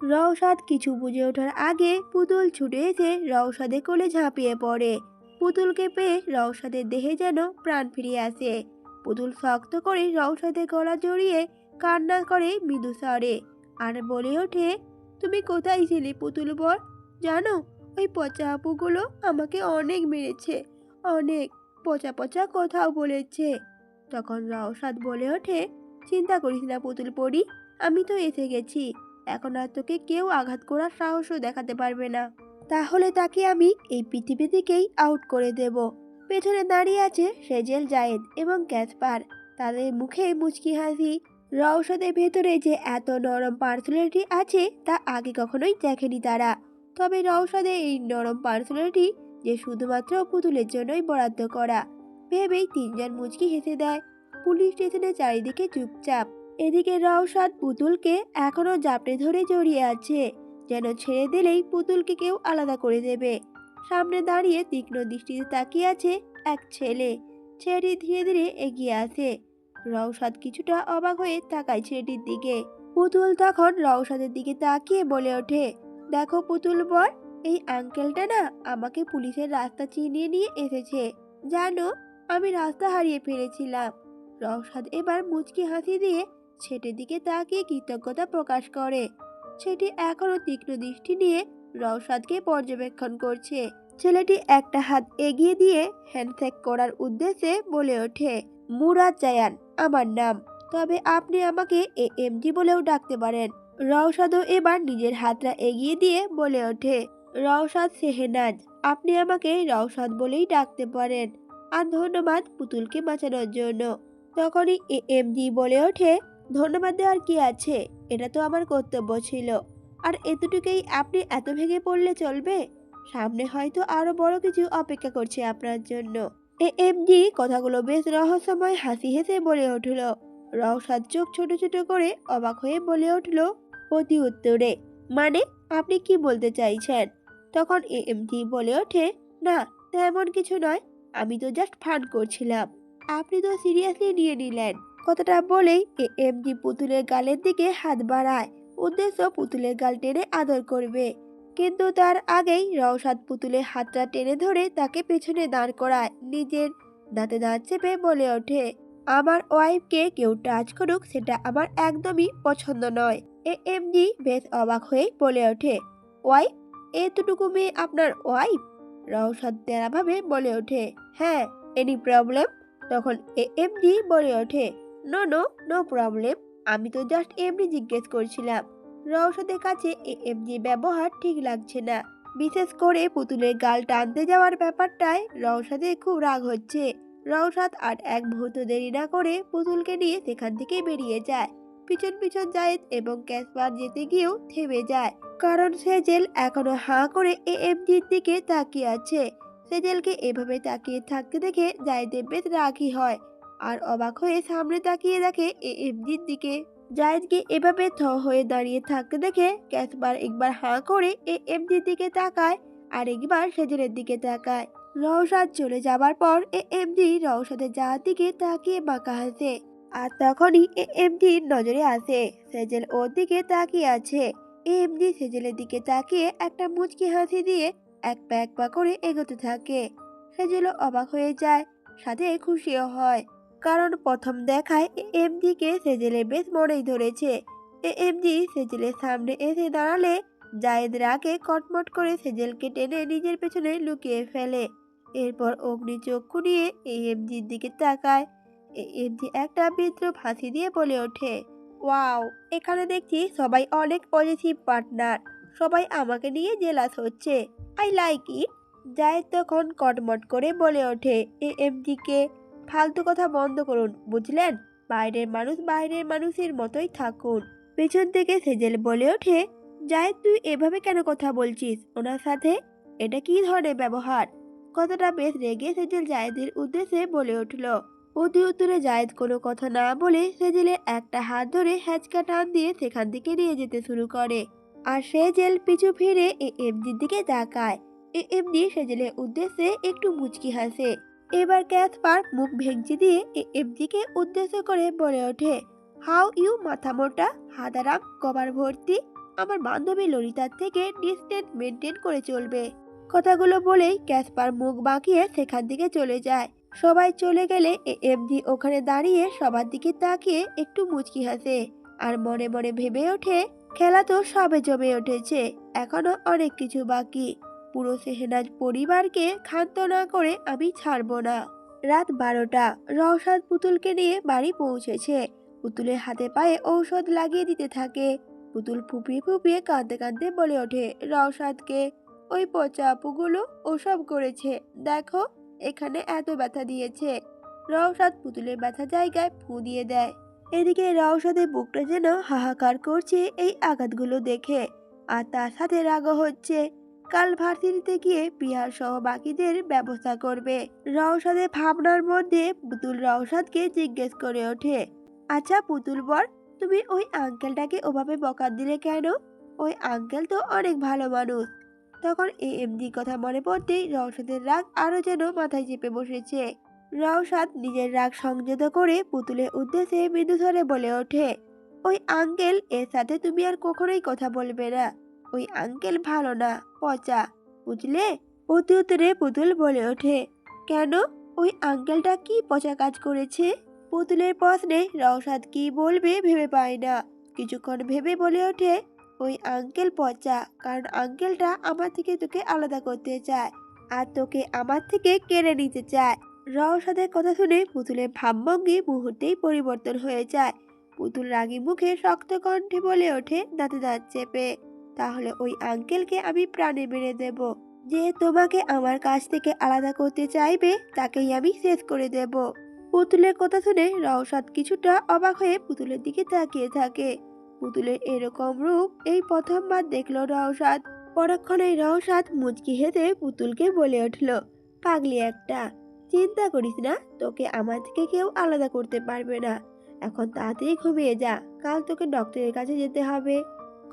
রওশাদ কিছু বুঝে ওঠার আগে পুতুল ছুটে এসে রওশাদের কোলে ঝাঁপিয়ে পড়ে। পুতুলকে পেয়ে রওশাদের দেহে যেন প্রাণ ফিরে আসে। পুতুল শক্ত করে রওশাদের গলা জড়িয়ে কান্না করে মৃদু স্বরে আর বলে ওঠে, তুমি কোথায় ছিলে পুতুল বর? জানো, ওই পচা আপুগুলো আমাকে অনেক মেরেছে, অনেক পচা পচা কথাও বলেছে। তখন রওশাদ বলে ওঠে, চিন্তা করিস না পুতুল পরি, আমি তো এসে গেছি। এখন আর তোকে কেউ আঘাত করার সাহসও দেখাতে পারবে না। তাহলে তাকে আমি এই পৃথিবী থেকেই আউট করে দেব। পেছনে দাঁড়িয়ে আছে সেজেল, জায়েদ এবং ক্যাসপার। তাদের মুখে মুচকি হাসি। রওশাদের ভেতরে যে এত নরম পার্সোনালিটি আছে তা আগে কখনোই দেখেনি তারা। তবে রওশাদের এই নরম পার্সোনালিটি যে শুধুমাত্র পুতুলের জন্যই বরাদ্দ করা ভেবেই তিনজন মুচকি হেসে দেয়। পুলিশ স্টেশনে চারিদিকে চুপচাপ। এদিকে রওশাদ পুতুলকে এখনো জাপটে ধরে জড়িয়ে আছে, যেন ছেড়ে দিলেই পুতুলকে কেউ আলাদা করে দেবে। সামনে দাঁড়িয়ে তীক্ষ্ণ দৃষ্টিতে তাকিয়ে আছে এক ছেলে। ছেলেটি ধীরে ধীরে এগিয়ে আসে। রওশাদ কিছুটা অবাক হয়ে তাকায় ছেলেটির দিকে। পুতুল তখন রওশাদের দিকে তাকিয়ে বলে ওঠে, দেখো পুতুল বর, এই আঙ্কেলটা না আমাকে পুলিশের রাস্তা চিনিয়ে নিয়ে এসেছে। জানো, আমি রাস্তা হারিয়ে ফেলেছিলাম। রওশাদ এবার মুচকি হাসি দিয়ে ছেলেটির দিকে তাকিয়ে কৃতজ্ঞতা প্রকাশ করে। ছেলেটি এখনো তীক্ষ্ণ দৃষ্টি নিয়ে রওশাদকে পর্যবেক্ষণ করছে। ছেলেটি একটা হাত এগিয়ে দিয়ে হ্যান্ডশেক করার উদ্দেশ্যে বলে ওঠে, মুরাদ জায়ান আমার নাম, তবে আপনি আমাকে এএমজি বলেও ডাকতে পারেন। রওশাদও এবার নিজের হাতটা এগিয়ে দিয়ে বলে ওঠে, রওশাদ শেহনাজ, আপনি আমাকে রওশাদ বলেই ডাকতে পারেন। আর ধন্যবাদ পুতুলকে বাঁচানোর জন্য। তখনই এএমজি বলে ওঠে, ধন্যবাদ দেওয়ার কি আছে, এটা তো আমার কর্তব্য ছিল। আর এতটুকুই আপনি এত ভেঙে পড়লে চলবে? সামনে হয়তো আরো বড় কিছু অপেক্ষা করছে আপনার জন্য। এএমজি কথাগুলো বেশ রহস্যময় হাসি হেসে বলে উঠল। রওশাদ চোখ ছোট ছোট করে অবাক হয়ে বলে উঠল প্রতি উত্তরে, মানে আপনি কি বলতে চাইছেন? তখন এএমজি বলে ওঠে, না তেমন কিছু নয়, আমি তো জাস্ট ফান করছিলাম। আপনি তো সিরিয়াসলি নিয়ে নিলেন। কথাটা বলেই এএমজি পুতুলের গালের দিকে হাত বাড়ায়, উদ্দেশ্য পুতুলের গাল টেনে আদর করবে। কিন্তু তার আগেই রওশাদ পুতুলের হাতটা টেনে ধরে তাকে পেছনে দাঁড় করায়। নিজের দাঁতে দাঁত চেপে বলে ওঠে, আমার ওয়াইফকে কেউ টাচ করুক সেটা আমার একদমই পছন্দ নয়। এএমজি বেশ অবাক হয়ে বলে ওঠে, ওয়াইফ? এতটুকু মেয়ে আপনার ওয়াইফ? রওশাদ তেরাভাবে বলে ওঠে, হ্যাঁ, এনি প্রবলেম? তখন এএমজি বলে ওঠে, নো নো, নো প্রবলেম, আমি তো জাস্ট এমনি জিজ্ঞেস করছিলাম। রওশাদের কাছে এএমজি ব্যবহার ঠিক লাগছে না। বিশেষ করে পুতুলের গাল টানতে যাওয়ার ব্যাপারটায় রওশাদের খুব রাগ হচ্ছে। রওশাদ আর এক মুহূর্ত দেরি না করে পুতুলকে নিয়ে সেখান থেকে বেরিয়ে যায়। পিছন পিছন জায়েদ এবং ক্যাসপার যেতে গিয়েও থেমে যায়, কারণ সেজেল এখনো হাঁ করে এএমজির দিকে তাকিয়ে আছে। সেজেলকে এভাবে তাকিয়ে থাকতে দেখে জায়েদের বেশ রাগই হয়, আর অবাক হয়ে সামনে তাকিয়ে দেখে এএমজির দিকে। জায়েদকে এভাবে থ হয়ে দাঁড়িয়ে থাকতে দেখে ক্যাসপার একবার হাঁ করে এএমজির দিকে তাকায়, আর একবার সেজেলের দিকে তাকায়। রওশাদ চলে যাবার পর এএমজি রওশাদের যাওয়ার দিকে তাকিয়ে বাঁকা হাসে। আর তখনই এএমজির নজরে আসে সেজেল ওর দিকে তাকিয়ে আছে। এএমজি সেজেলের দিকে তাকিয়ে একটা মুচকি হাসি দিয়ে এক পা করে এগোতে থাকে। সেজেলও অবাক হয়ে যায়, সাথে খুশিও হয়, কারণ প্রথম দেখায় এএমজি কে সেজেলের বেশ মনেই ধরেছে। এএমজি সেজেলের সামনে এসে দাঁড়ালে জায়েদ রাগে কটমট করে সেজেলকে টেনে নিজের পেছনে লুকিয়ে ফেলে। এরপর অগ্নি চক্ষু নিয়ে এএমজির দিকে তাকায়। এএমজি একটা বিদ্রুপ হাসি দিয়ে বলে ওঠে, ওয়াও, এখানে দেখছি সবাই অনেক পজিটিভ পার্টনার, সবাই আমাকে নিয়ে জেলাস হচ্ছে, আই লাইক ইট। জায়েদ তখন কটমট করে বলে ওঠে এএমজি কে, ফালতু কথা বন্ধ করুন বুঝলেন, বাইরের মানুষ বাইরের মানুষের মতোই থাকুন। পেছন থেকে সেজেল বলে ওঠে, জায়েদ তুই এভাবে কেন কথা বলছিস ওনার সাথে, এটা কি ধরনের ব্যবহার? কথাটা বেশ রেগে সেজেল জায়েদের উদ্দেশ্যে বলে উঠল। অতি উত্তরে জায়েদ কোনো কথা না বলে সেজেলের একটা হাত ধরে হ্যাচকা টান দিয়ে সেখান থেকে নিয়ে যেতে শুরু করে। আর সেজেল পিছু ফিরে এএমজির দিকে তাকায়। এএমজি সেজেলের উদ্দেশ্যে একটু মুচকি হাসে। এবার ক্যাসপার মুখ ভেঙচি দিয়ে এএমজিকে উদ্দেশ্য করে বলে ওঠে, হাউ ইউ মাথা মোটা হাদারাম কভার ভর্তি, আমার বান্ধবী ললিতার থেকে ডিস্টেন্স মেনটেন করে চলবে। কথাগুলো বলেই ক্যাসপার মুখ বাঁকিয়ে সেখান থেকে চলে যায়। সবাই চলে গেলে এমজি ওখানে দাঁড়িয়ে সবার দিকে তাকিয়ে একটু মুচকি হাসে আর মনে মনে ভেবে ওঠে, খেলা তো সবে জমে উঠেছে, এখনো অনেক কিছু বাকি। পুরো শেহনাজ পরিবারকে ক্ষান্ত না করে আমি ছাড়বো না। রাত 12টা। রওশাদ পুতুলকে নিয়ে বাড়ি পৌঁছেছে। পুতুলের হাতে পায়ে ঔষধ লাগিয়ে দিতে থাকে। পুতুল ফুপিয়ে ফুপিয়ে কাঁদতে কাঁদতে বলে ওঠে রওশাদকে, ওই পচা আপুগুলো ওসব করেছে, দেখো এখানে এত ব্যথা দিয়েছে। রওশাদ পুতুলের ব্যথা জায়গায় ফু দিয়ে দেয়। এদিকে রওশাদের বুকটা যেন হাহাকার করছে এই আঘাতগুলো দেখে, আর তার সাথে রাগও হচ্ছে। কাল ভার্সিটিতে গিয়ে পিয়ার সহ বাকিদের ব্যবস্থা করবে। রওশাদের ভাবনার মধ্যে পুতুল রওশাদকে জিজ্ঞেস করে ওঠে, আচ্ছা পুতুল বর, তুমি ওই আঙ্কেলটাকে ওভাবে বকা দিলে কেন? ওই আঙ্কেল তো অনেক ভালো মানুষ। তখন এএমজি কথা মনে পড়তেই রওশাদের রাগ আরো যেন মাথায় চেপে বসেছে। রওশাদ নিজের রাগ সংযত করে পুতুলের উদ্দেশ্যে মৃদু স্বরে বলে ওঠে, ওই আঙ্কেল এর সাথে তুমি আর কখনোই কথা বলবে না। ওই আঙ্কেল ভালো না, পচা, বুঝলে? অতি উত্তরে পুতুল বলে ওঠে, কেন? ওই আঙ্কেলটা কি পচা কাজ করেছে? পুতুলের প্রশ্নে রওশাদ কি বলবে ভেবে পায় না। কিছুক্ষণ ভেবে বলে ওঠে, ওই আঙ্কেল পচা কারণ আঙ্কেলটা আমার থেকে তোকে আলাদা করতে চায় আর তোকে আমার থেকে কেড়ে নিতে চায়। রওশাদের কথা শুনে পুতুলের ভাবভঙ্গি মুহূর্তেই পরিবর্তন হয়ে যায়। পুতুল রাগী মুখে শক্ত কণ্ঠে বলে ওঠে দাঁতে দাঁত চেপে, তাহলে ওই আঙ্কেলকে আমি প্রাণে মেরে দেব। যে তোমাকে আমার কাছ থেকে আলাদা করতে চাইবে তাকেই আমি শেষ করে দেব। পুতুলের কথা শুনে রওশাদ কিছুটা অবাক হয়ে পুতুলের দিকে তাকিয়ে থাকে। পুতুলের এরকম রূপ এই প্রথমবার দেখলো রওশাদ। পরক্ষণেই রওশাদ মুচকি হেসে পুতুলকে বলে উঠল, পাগলি একটা, চিন্তা করিস না, তোকে আমার থেকে কেউ আলাদা করতে পারবে না। এখন তাড়াতাড়ি ঘুমিয়ে যা, কাল তোকে ডক্টরের কাছে যেতে হবে।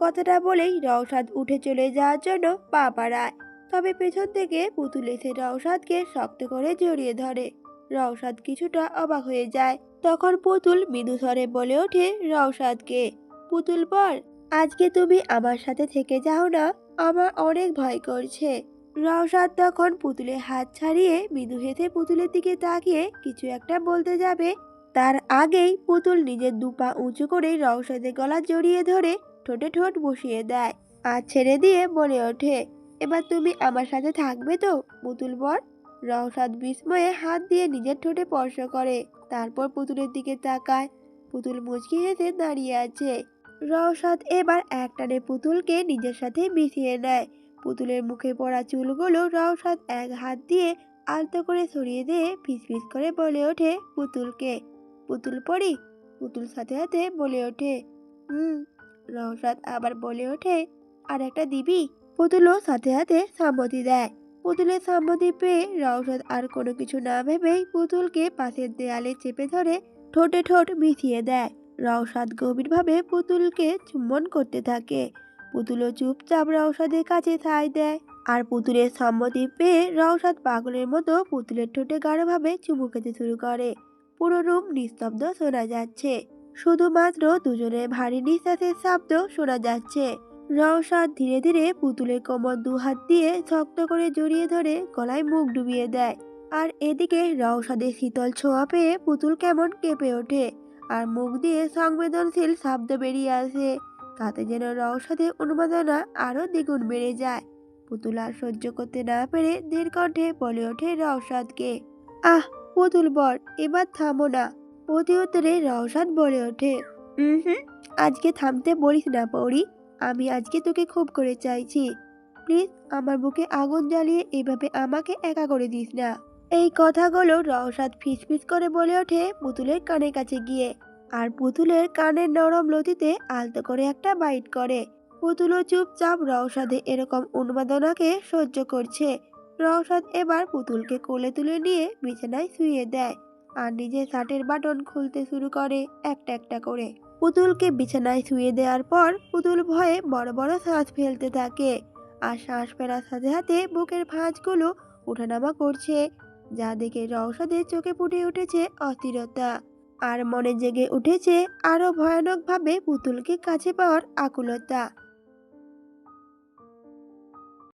কথাটা বলেই রওশাদ উঠে চলে যাওয়ার জন্য পা বাড়ায়। তবে পেছন থেকে পুতুল এসে রওশাদকে শক্ত করে জড়িয়ে ধরে। রওশাদ কিছুটা অবাক হয়ে যায়। তখন পুতুল মৃদু স্বরে বলে ওঠে রওশাদকে, পুতুল বর, আজকে তুমি আমার সাথে থেকে যাও না, আমার অনেক ভয় করছে। রওশাদ তখন পুতুলের হাত ছাড়িয়ে মৃদু হেসে পুতুলের দিকে তাকিয়ে কিছু একটা বলতে যাবে, তার আগেই পুতুল নিজের দুপা উঁচু করে রওশাদের গলা জড়িয়ে ধরে ঠোঁটে ঠোঁট বসিয়ে দেয় আর ছেড়ে দিয়ে বলে ওঠে, এবার তুমি আমার সাথে থাকবে তো পুতুল বর? রওশাদ বিস্ময়ে হাত দিয়ে নিজের ঠোঁটে স্পর্শ করে, তারপর পুতুলের দিকে তাকায়। পুতুল মুচকি হেসে দাঁড়িয়ে আছে। রওশাদ এবার একটানে পুতুলকে নিজের সাথে মিশিয়ে নেয়। পুতুলের মুখে পড়া চুলগুলো রওশাদ এক হাত দিয়ে আলতো করে সরিয়ে দিয়ে ফিসফিস করে বলে ওঠে পুতুলকে, পুতুল পড়ি? পুতুল সাথে সাথে বলে ওঠে, হুম। রওশাদ আবার বলে ওঠে, আর একটা দিবি? পুতুলও সাথে সাথে সম্মতি দেয়। পুতুলের সম্মতি পেয়ে রওশাদ আর কোনো কিছু না ভেবেই পুতুলকে পাশের দেয়ালে চেপে ধরে ঠোঁটে ঠোঁট মিশিয়ে দেয়। রওশাদ গভীরভাবে পুতুলকে চুম্বন করতে থাকে। পুতুলও চুপচাপ রওশাদের কাছে ঠাঁই দেয়। আর পুতুলের সম্মতি পেয়ে রওশাদ পাগলের মতো পুতুলের ঠোঁটে গাঢ়ভাবে চুমু খেতে শুরু করে। পুরো রুম নিস্তব্ধ শোনা যাচ্ছে, শুধুমাত্র দুজনের ভারী নিঃশ্বাসের শব্দ শোনা যাচ্ছে। রওশাদ ধীরে ধীরে পুতুলের কোমর দুহাত দিয়ে শক্ত করে জড়িয়ে ধরে গলায় মুখ ডুবিয়ে দেয়। আর এদিকে রওশাদের শীতল ছোঁয়া পেয়ে পুতুল কেমন কেঁপে ওঠে আর মুখ দিয়ে সংবেদনশীল শব্দ বেরিয়ে আসে। তাতে যেন রওশাদের উন্মাদনা আরো দ্বিগুণ বেড়ে যায়। পুতুল আর সহ্য করতে না পেরে ধীর কণ্ঠে বলে ওঠে রওশাদকে, আহ পুতুল বর, এবার থামো না। প্রতি উত্তরে রওশাদ বলে ওঠে, হুম, আজকে থামতে বলিস না পৌরি, আমি আজকে তোকে খুব করে চাইছি। প্লিজ আমার বুকে আগুন জ্বালিয়ে এভাবে আমাকে একা করে দিস না। এই কথাগুলো রওশাদ ফিসফিস করে বলে ওঠে পুতুলের কানের কাছে গিয়ে, আর পুতুলের কানের নরম লতিতে আলতো করে একটা বাইট করে। পুতুলও চুপচাপ রওশাদের এরকম উন্মাদনাকে সহ্য করছে। রওশাদ এবার পুতুলকে কোলে তুলে নিয়ে বিছানায় শুইয়ে দেয় আর নিজের শার্টের বাটন খুলতে শুরু করে একটা একটা করে। পুতুলকে বিছানায় শুয়ে দেওয়ার পর পুতুল ভয়ে বড় বড় শ্বাস ফেলতে থাকে আর শ্বাস ফেলার সাথে সাথে বুকের ভাঁজগুলো ওঠানামা করছে, যা দেখে রওশাদের চোখে ফুটে উঠেছে অস্থিরতা আর মনে জেগে উঠেছে আরো ভয়ানকভাবে পুতুলকে কাছে পাওয়ার আকুলতা।